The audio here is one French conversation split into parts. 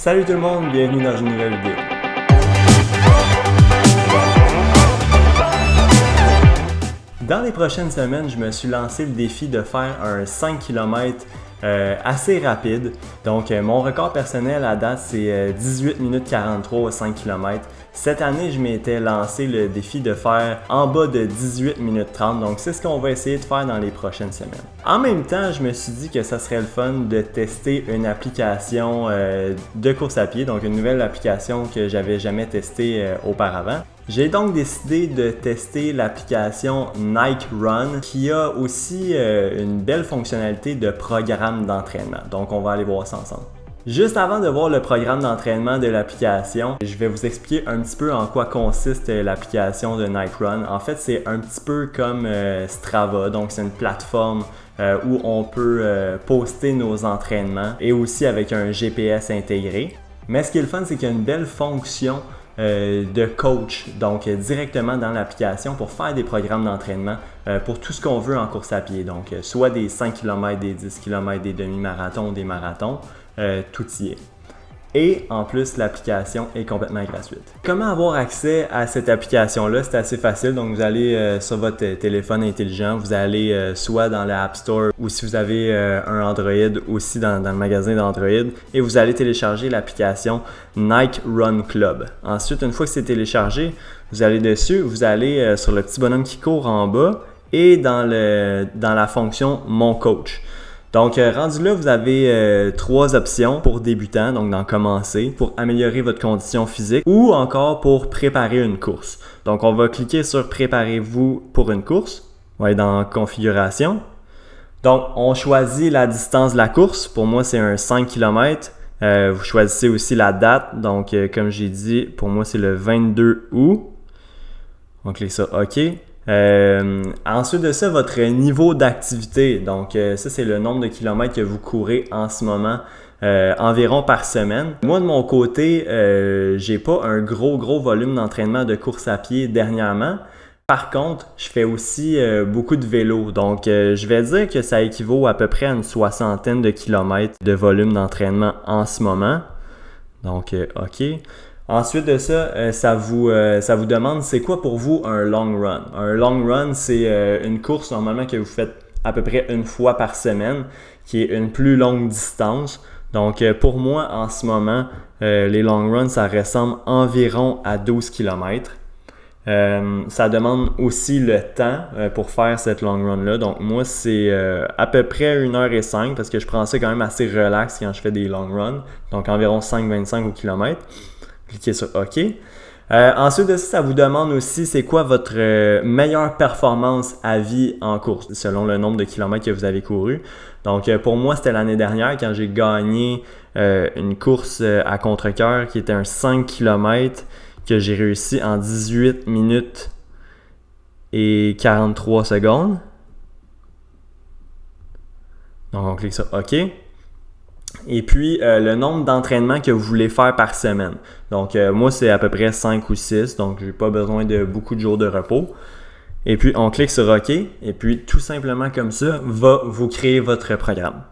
Salut tout le monde, bienvenue dans une nouvelle vidéo. Dans les prochaines semaines, je me suis lancé le défi de faire un 5 km assez rapide. Donc mon record personnel à date c'est 18 minutes 43 au 5 km. Cette année, je m'étais lancé le défi de faire en bas de 18 minutes 30. Donc c'est ce qu'on va essayer de faire dans les prochaines semaines. En même temps, je me suis dit que ça serait le fun de tester une application de course à pied. Donc une nouvelle application que j'avais jamais testée auparavant. J'ai donc décidé de tester l'application Nike Run qui a aussi une belle fonctionnalité de programme d'entraînement. Donc on va aller voir ça ensemble. Juste avant de voir le programme d'entraînement de l'application, je vais vous expliquer un petit peu en quoi consiste l'application de Nike Run. En fait, c'est un petit peu comme Strava, donc c'est une plateforme où on peut poster nos entraînements et aussi avec un GPS intégré. Mais ce qui est le fun, c'est qu'il y a une belle fonction de coach, donc directement dans l'application pour faire des programmes d'entraînement pour tout ce qu'on veut en course à pied. Donc soit des 5 km, des 10 km, des demi-marathons, des marathons, tout y est. Et en plus, l'application est complètement gratuite. Comment avoir accès à cette application-là? C'est assez facile. Donc, vous allez sur votre téléphone intelligent, vous allez soit dans l'App Store ou si vous avez un Android, aussi dans le magasin d'Android, et vous allez télécharger l'application Nike Run Club. Ensuite, une fois que c'est téléchargé, vous allez dessus, vous allez sur le petit bonhomme qui court en bas et dans la fonction Mon Coach. Donc, rendu là, vous avez trois options pour débutants, donc dans commencer, pour améliorer votre condition physique ou encore pour préparer une course. Donc, on va cliquer sur préparez-vous pour une course. On va aller dans configuration. Donc, on choisit la distance de la course. Pour moi, c'est un 5 km. Vous choisissez aussi la date. Donc, comme j'ai dit, pour moi, c'est le 22 août. On clique sur OK. Ensuite de ça, votre niveau d'activité. Donc ça, c'est le nombre de kilomètres que vous courez en ce moment environ par semaine. Moi, de mon côté, j'ai pas un gros volume d'entraînement de course à pied dernièrement. Par contre, je fais aussi beaucoup de vélo. Donc, je vais dire que ça équivaut à peu près à une soixantaine de kilomètres de volume d'entraînement en ce moment. Donc, OK. Ensuite de ça, ça vous demande c'est quoi pour vous un long run. Un long run, c'est une course normalement que vous faites à peu près une fois par semaine, qui est une plus longue distance. Donc pour moi, en ce moment, les long runs, ça ressemble environ à 12 km. Ça demande aussi le temps pour faire cette long run-là. Donc moi, c'est à peu près 1h05 parce que je prends ça quand même assez relax quand je fais des long runs. Donc environ 5,25 au kilomètre. Cliquez sur OK. Ensuite de ça, ça vous demande aussi c'est quoi votre meilleure performance à vie en course selon le nombre de kilomètres que vous avez couru. Donc pour moi, c'était l'année dernière quand j'ai gagné une course à contre-cœur qui était un 5 km que j'ai réussi en 18 minutes et 43 secondes. Donc on clique sur OK. Et puis, le nombre d'entraînements que vous voulez faire par semaine. Donc, moi, c'est à peu près 5 ou 6. Donc, je n'ai pas besoin de beaucoup de jours de repos. Et puis, on clique sur OK. Et puis, tout simplement comme ça, va vous créer votre programme.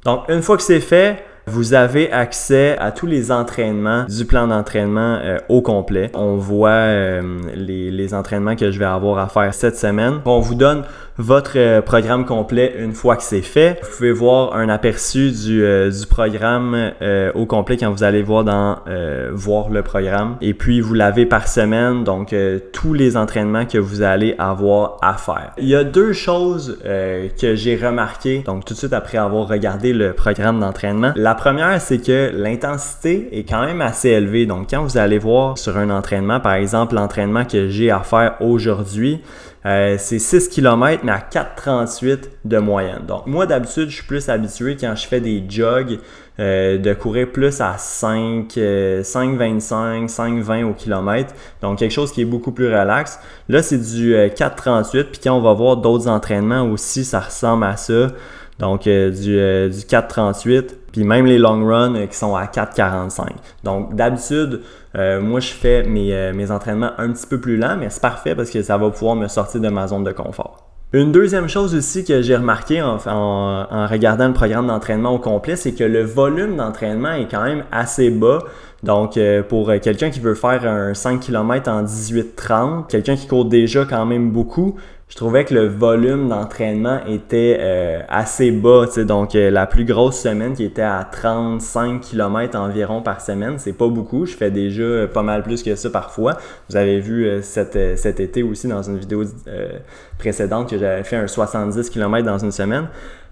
Donc, une fois que c'est fait, vous avez accès à tous les entraînements du plan d'entraînement au complet. On voit les entraînements que je vais avoir à faire cette semaine. On vous donne votre programme complet une fois que c'est fait. Vous pouvez voir un aperçu du programme au complet quand vous allez voir voir le programme. Et puis, vous l'avez par semaine, donc tous les entraînements que vous allez avoir à faire. Il y a deux choses que j'ai remarquées, donc tout de suite après avoir regardé le programme d'entraînement. La première, c'est que l'intensité est quand même assez élevée. Donc, quand vous allez voir sur un entraînement, par exemple, l'entraînement que j'ai à faire aujourd'hui, c'est 6 km, mais à 4,38 de moyenne. Donc, moi, d'habitude, je suis plus habitué quand je fais des jogs de courir plus à 5,25, 5,20 au kilomètre. Donc, quelque chose qui est beaucoup plus relax. Là, c'est du 4,38. Puis quand on va voir d'autres entraînements aussi, ça ressemble à ça. Donc, du 4,38. Puis même les long runs qui sont à 4,45. Donc, d'habitude, moi, je fais mes entraînements un petit peu plus lents, mais c'est parfait parce que ça va pouvoir me sortir de ma zone de confort. Une deuxième chose aussi que j'ai remarqué en regardant le programme d'entraînement au complet, c'est que le volume d'entraînement est quand même assez bas. Donc, pour quelqu'un qui veut faire un 5 km en 18-30, quelqu'un qui court déjà quand même beaucoup, je trouvais que le volume d'entraînement était assez bas. Donc, la plus grosse semaine qui était à 35 km environ par semaine, c'est pas beaucoup. Je fais déjà pas mal plus que ça parfois. Vous avez vu cet été aussi dans une vidéo précédente que j'avais fait un 70 km dans une semaine.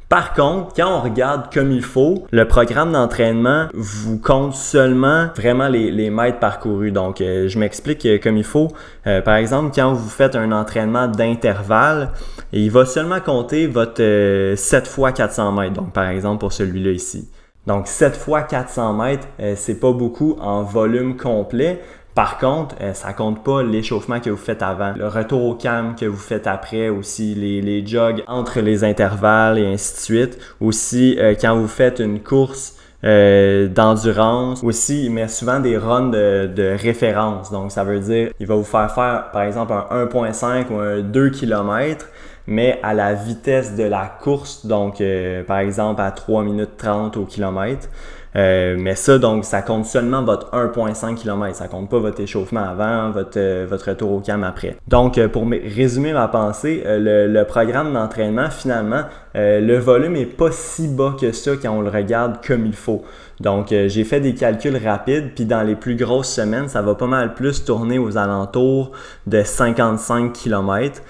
Par contre, quand on regarde comme il faut, le programme d'entraînement vous compte seulement vraiment les mètres parcourus. Donc, je m'explique comme il faut. Par exemple, quand vous faites un entraînement d'intervalle, il va seulement compter votre 7 fois 400 mètres. Donc, par exemple, pour celui-là ici. Donc, 7 fois 400 mètres, c'est pas beaucoup en volume complet. Par contre, ça compte pas l'échauffement que vous faites avant, le retour au calme que vous faites après, aussi les jogs entre les intervalles et ainsi de suite. Aussi, quand vous faites une course d'endurance, aussi il met souvent des runs de référence. Donc, ça veut dire il va vous faire par exemple un 1.5 ou un 2 km, mais à la vitesse de la course, donc par exemple à 3 minutes 30 au kilomètre. Mais ça, donc, ça compte seulement votre 1.5 km. Ça compte pas votre échauffement avant, votre retour au calme après. Donc, pour résumer ma pensée, le programme d'entraînement, finalement, le volume est pas si bas que ça quand on le regarde comme il faut. Donc, j'ai fait des calculs rapides, puis dans les plus grosses semaines, ça va pas mal plus tourner aux alentours de 55 km.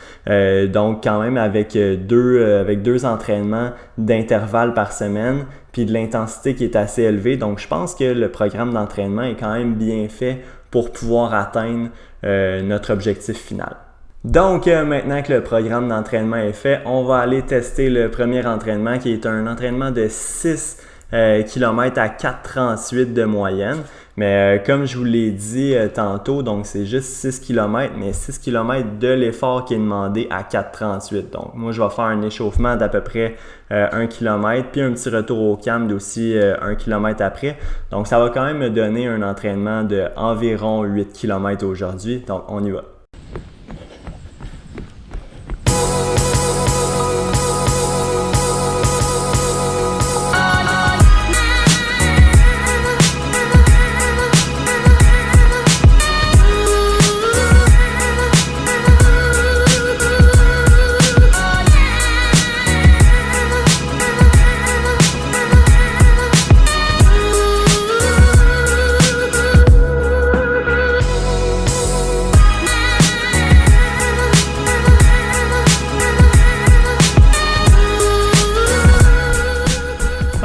Donc, quand même avec deux entraînements d'intervalle par semaine, puis de l'intensité qui est assez élevée. Donc, je pense que le programme d'entraînement est quand même bien fait pour pouvoir atteindre notre objectif final. Donc, maintenant que le programme d'entraînement est fait, on va aller tester le premier entraînement qui est un entraînement de 6 km à 4,38 de moyenne. Mais comme je vous l'ai dit tantôt, donc c'est juste 6 km, mais 6 km de l'effort qui est demandé à 4,38. Donc moi, je vais faire un échauffement d'à peu près 1 km, puis un petit retour au calme d'aussi 1 km après. Donc ça va quand même me donner un entraînement d'environ 8 km aujourd'hui. Donc on y va.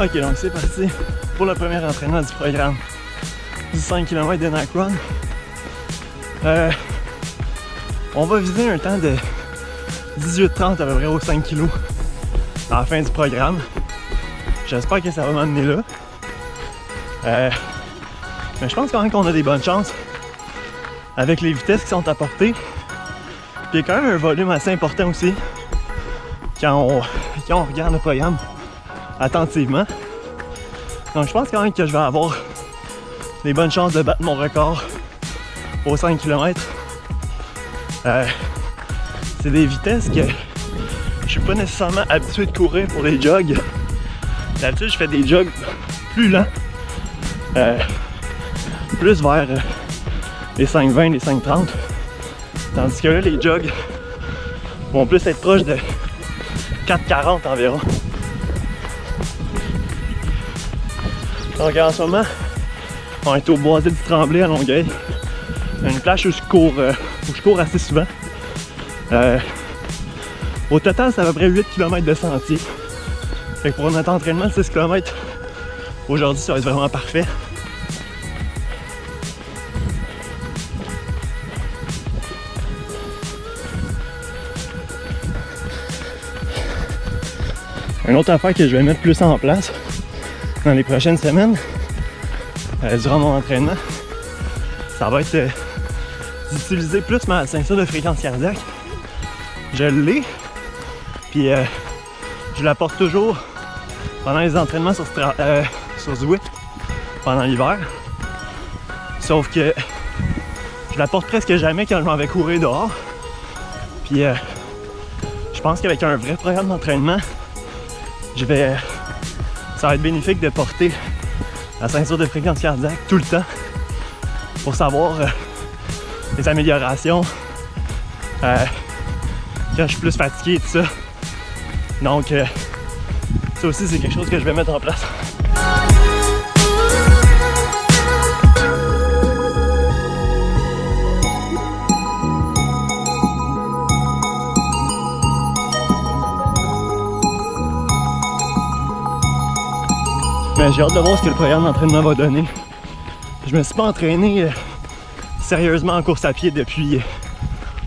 Ok, donc c'est parti pour le premier entraînement du programme du 5 km de Nike Run. On va viser un temps de 18-30 à peu près aux 5 kg à la fin du programme. J'espère que ça va m'amener là. Mais je pense quand même qu'on a des bonnes chances avec les vitesses qui sont apportées. Puis il y a quand même un volume assez important aussi quand on regarde le programme attentivement. Donc je pense quand même que je vais avoir des bonnes chances de battre mon record aux 5 km. C'est des vitesses que je suis pas nécessairement habitué de courir pour les jogs. D'habitude je fais des jogs plus lents, plus vers les 5,20, les 5,30. Tandis que là les jogs vont plus être proches de 4,40 environ. Donc en ce moment, on est au Boisé du Tremblay à Longueuil. Une plage où je cours assez souvent. Au total, c'est à peu près 8 km de sentier. Fait que pour notre entraînement de 6 km, aujourd'hui, ça va être vraiment parfait. Une autre affaire que je vais mettre plus en place dans les prochaines semaines, durant mon entraînement, ça va être d'utiliser plus ma ceinture de fréquence cardiaque. Je l'ai, puis je la porte toujours pendant les entraînements sur Zwift pendant l'hiver. Sauf que je la porte presque jamais quand je m'en vais courir dehors. Puis je pense qu'avec un vrai programme d'entraînement, ça va être bénéfique de porter la ceinture de fréquence cardiaque tout le temps pour savoir les améliorations quand je suis plus fatigué et tout ça. Donc ça aussi c'est quelque chose que je vais mettre en place. Mais j'ai hâte de voir ce que le programme d'entraînement va donner. Je me suis pas entraîné sérieusement en course à pied depuis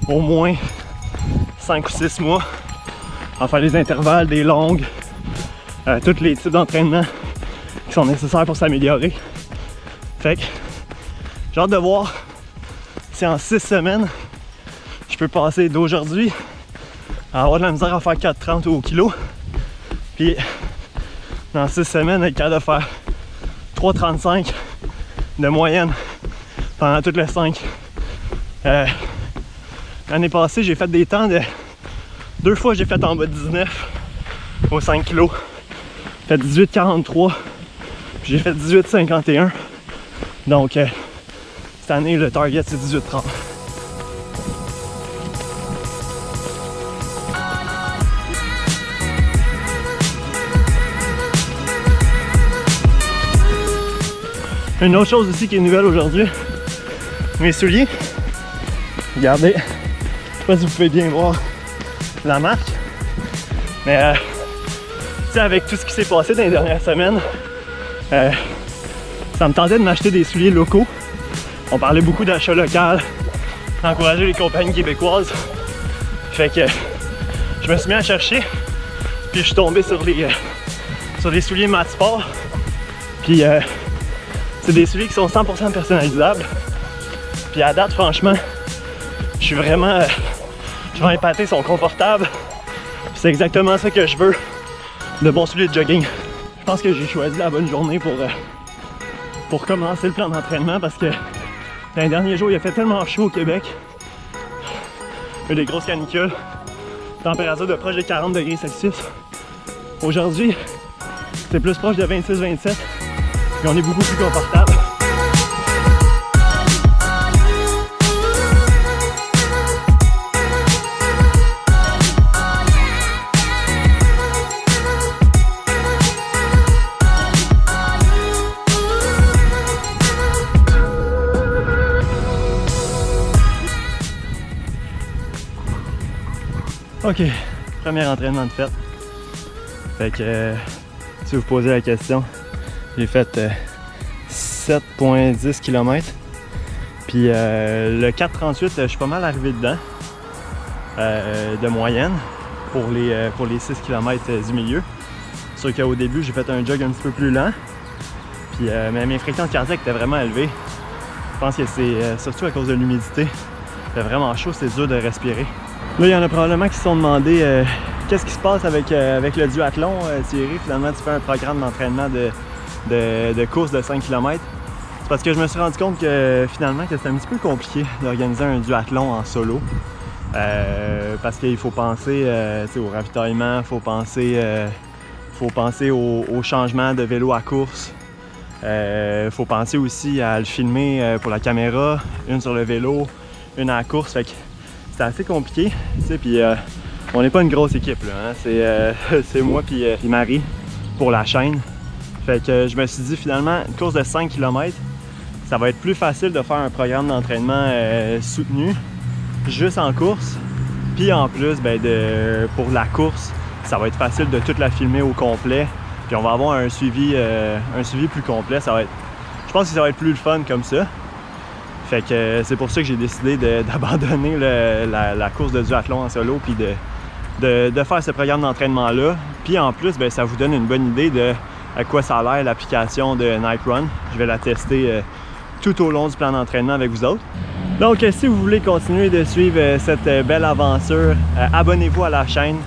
au moins 5 ou 6 mois. Enfin, les intervalles, des longues, tous les types d'entraînement qui sont nécessaires pour s'améliorer. Fait que j'ai hâte de voir si en 6 semaines, je peux passer d'aujourd'hui à avoir de la misère à faire 4,30 au kilo. Puis dans 6 semaines, être capable de faire 3,35 de moyenne pendant toutes les 5. L'année passée, j'ai fait des temps de... 2 fois, j'ai fait en bas de 19 aux 5 kg. J'ai fait 18,43. Puis j'ai fait 18,51. Donc, cette année, le target, c'est 18,30. Une autre chose aussi qui est nouvelle aujourd'hui, mes souliers. Regardez, je sais pas si vous pouvez bien voir la marque, mais tu sais, avec tout ce qui s'est passé dans les dernières semaines, ça me tentait de m'acheter des souliers locaux. On parlait beaucoup d'achat local, d'encourager les compagnies québécoises. Fait que je me suis mis à chercher, puis je suis tombé sur les souliers Mat Sport. Puis c'est des souliers qui sont 100% personnalisables. Puis à date, franchement, je suis vraiment épaté, ils sont confortables. Puis c'est exactement ça que je veux, de bons souliers de jogging. Je pense que j'ai choisi la bonne journée pour commencer le plan d'entraînement parce que dans les derniers jours, il a fait tellement chaud au Québec. Il y a eu des grosses canicules, température de proche de 40 degrés Celsius. Aujourd'hui, c'est plus proche de 26-27. Et on est beaucoup plus confortable. Ok, premier entraînement de fête. Fait que si vous posez la question, j'ai fait 7,10 km. Puis le 4,38, je suis pas mal arrivé dedans de moyenne pour les 6 km du milieu. C'est sûr qu'au début, j'ai fait un jog un petit peu plus lent. Puis mais mes fréquences cardiaques étaient vraiment élevées. Je pense que c'est surtout à cause de l'humidité. C'était vraiment chaud, c'était dur de respirer. Là, il y en a probablement qui se sont demandé qu'est-ce qui se passe avec le duathlon, Thierry. Finalement, tu fais un programme d'entraînement de course de 5 km. C'est parce que je me suis rendu compte que finalement que c'était un petit peu compliqué d'organiser un duathlon en solo. Parce qu'il faut penser au ravitaillement, il faut penser au changement de vélo à course. Faut penser aussi à le filmer pour la caméra, une sur le vélo, une à la course. Fait que c'était assez compliqué, tu sais, puis on n'est pas une grosse équipe là, hein? C'est moi puis Marie pour la chaîne. Fait que je me suis dit finalement, une course de 5 km, ça va être plus facile de faire un programme d'entraînement soutenu, juste en course. Puis en plus, ben, pour la course, ça va être facile de toute la filmer au complet. Puis on va avoir un suivi plus complet. Je pense que ça va être plus le fun comme ça. Fait que c'est pour ça que j'ai décidé d'abandonner la course de duathlon en solo puis de faire ce programme d'entraînement-là. Puis en plus, ben, ça vous donne une bonne idée de à quoi ça a l'air l'application de Nike Run. Je vais la tester tout au long du plan d'entraînement avec vous autres. Donc si vous voulez continuer de suivre cette belle aventure, abonnez-vous à la chaîne.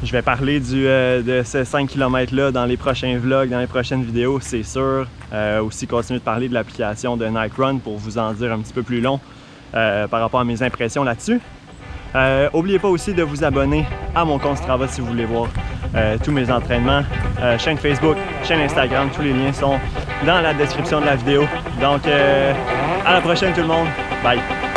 Je vais parler de ces 5 km-là dans les prochains vlogs, dans les prochaines vidéos, c'est sûr. Aussi continuer de parler de l'application de Nike Run pour vous en dire un petit peu plus long par rapport à mes impressions là-dessus. N'oubliez pas aussi de vous abonner à mon compte Strava si vous voulez voir tous mes entraînements. Chaîne Facebook, chaîne Instagram, tous les liens sont dans la description de la vidéo. Donc, à la prochaine tout le monde. Bye!